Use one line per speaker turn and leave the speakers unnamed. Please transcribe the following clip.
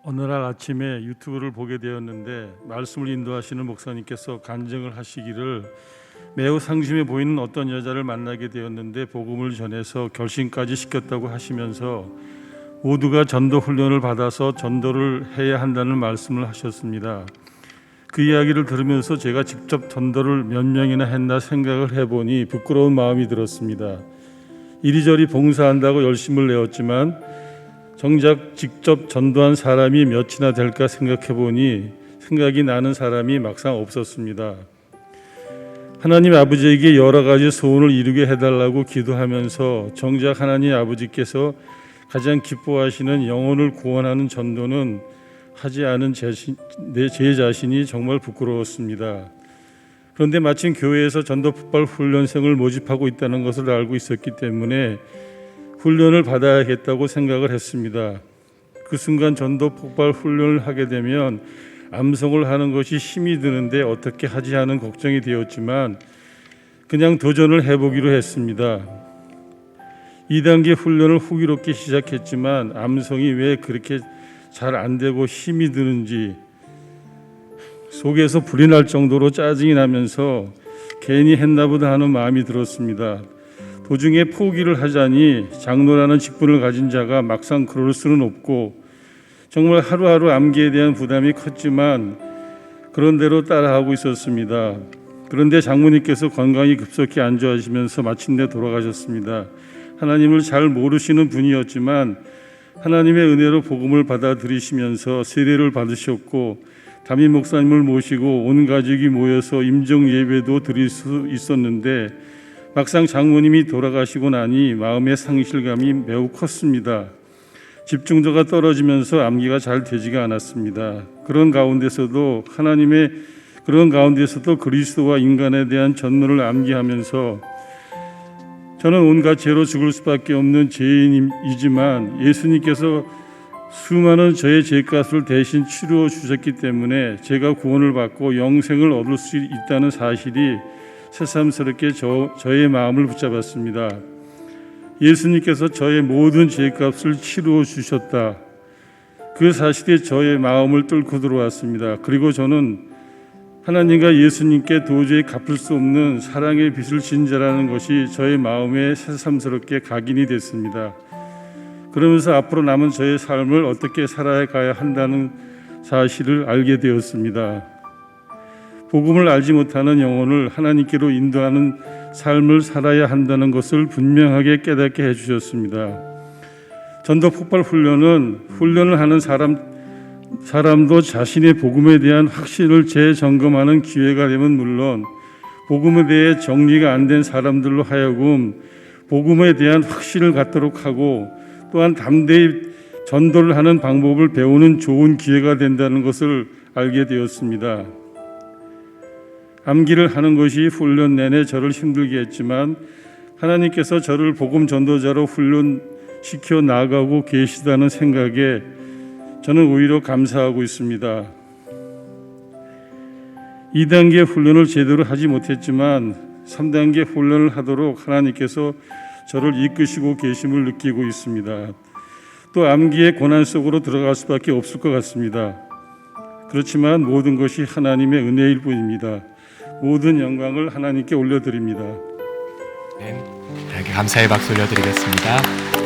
어느 날 아침에 유튜브를 보게 되었는데 말씀을 인도하시는 목사님께서 간증을 하시기를 매우 상심해 보이는 어떤 여자를 만나게 되었는데 복음을 전해서 결심까지 시켰다고 하시면서 모두가 전도 훈련을 받아서 전도를 해야 한다는 말씀을 하셨습니다. 그 이야기를 들으면서 제가 직접 전도를 몇 명이나 했나 생각을 해보니 부끄러운 마음이 들었습니다. 이리저리 봉사한다고 열심을 내었지만 정작 직접 전도한 사람이 몇이나 될까 생각해보니 생각이 나는 사람이 막상 없었습니다. 하나님 아버지에게 여러 가지 소원을 이루게 해달라고 기도하면서 정작 하나님 아버지께서 가장 기뻐하시는 영혼을 구원하는 전도는 하지 않은 제 자신이 정말 부끄러웠습니다. 그런데 마침 교회에서 전도 폭발 훈련생을 모집하고 있다는 것을 알고 있었기 때문에 훈련을 받아야겠다고 생각을 했습니다. 그 순간 전도 폭발 훈련을 하게 되면 암송을 하는 것이 힘이 드는데 어떻게 하지 하는 걱정이 되었지만 그냥 도전을 해보기로 했습니다. 2단계 훈련을 호기롭게 시작했지만 암송이 왜 그렇게 잘 안 되고 힘이 드는지 속에서 불이 날 정도로 짜증이 나면서 괜히 했나 보다 하는 마음이 들었습니다. 도중에 포기를 하자니 장로라는 직분을 가진 자가 막상 그럴 수는 없고 정말 하루하루 암기에 대한 부담이 컸지만 그런 대로 따라하고 있었습니다. 그런데 장모님께서 건강이 급속히 안 좋아지면서 마침내 돌아가셨습니다. 하나님을 잘 모르시는 분이었지만 하나님의 은혜로 복음을 받아들이시면서 세례를 받으셨고 담임 목사님을 모시고 온 가족이 모여서 임종 예배도 드릴 수 있었는데 막상 장모님이 돌아가시고 나니 마음의 상실감이 매우 컸습니다. 집중도가 떨어지면서 암기가 잘 되지가 않았습니다. 그런 가운데서도 그리스도와 인간에 대한 전문을 암기하면서 저는 온갖 죄로 죽을 수밖에 없는 죄인이지만 예수님께서 수많은 저의 죄값을 대신 치루어 주셨기 때문에 제가 구원을 받고 영생을 얻을 수 있다는 사실이 새삼스럽게 저의 마음을 붙잡았습니다. 예수님께서 저의 모든 죄값을 치루어 주셨다. 그 사실이 저의 마음을 뚫고 들어왔습니다. 그리고 저는 하나님과 예수님께 도저히 갚을 수 없는 사랑의 빚을 진 자라는 것이 저의 마음에 새삼스럽게 각인이 됐습니다. 그러면서 앞으로 남은 저의 삶을 어떻게 살아가야 한다는 사실을 알게 되었습니다. 복음을 알지 못하는 영혼을 하나님께로 인도하는 삶을 살아야 한다는 것을 분명하게 깨닫게 해주셨습니다. 전도 폭발 훈련을 하는 사람도 자신의 복음에 대한 확신을 재점검하는 기회가 되면 물론 복음에 대해 정리가 안 된 사람들로 하여금 복음에 대한 확신을 갖도록 하고 또한 담대히 전도를 하는 방법을 배우는 좋은 기회가 된다는 것을 알게 되었습니다. 암기를 하는 것이 훈련 내내 저를 힘들게 했지만 하나님께서 저를 복음 전도자로 훈련시켜 나가고 계시다는 생각에 저는 오히려 감사하고 있습니다. 2단계 훈련을 제대로 하지 못했지만 3단계 훈련을 하도록 하나님께서 저를 이끄시고 계심을 느끼고 있습니다. 또 암기의 고난 속으로 들어갈 수밖에 없을 것 같습니다. 그렇지만 모든 것이 하나님의 은혜일 뿐입니다. 모든 영광을 하나님께 올려드립니다.
네, 감사의 박수 올려드리겠습니다.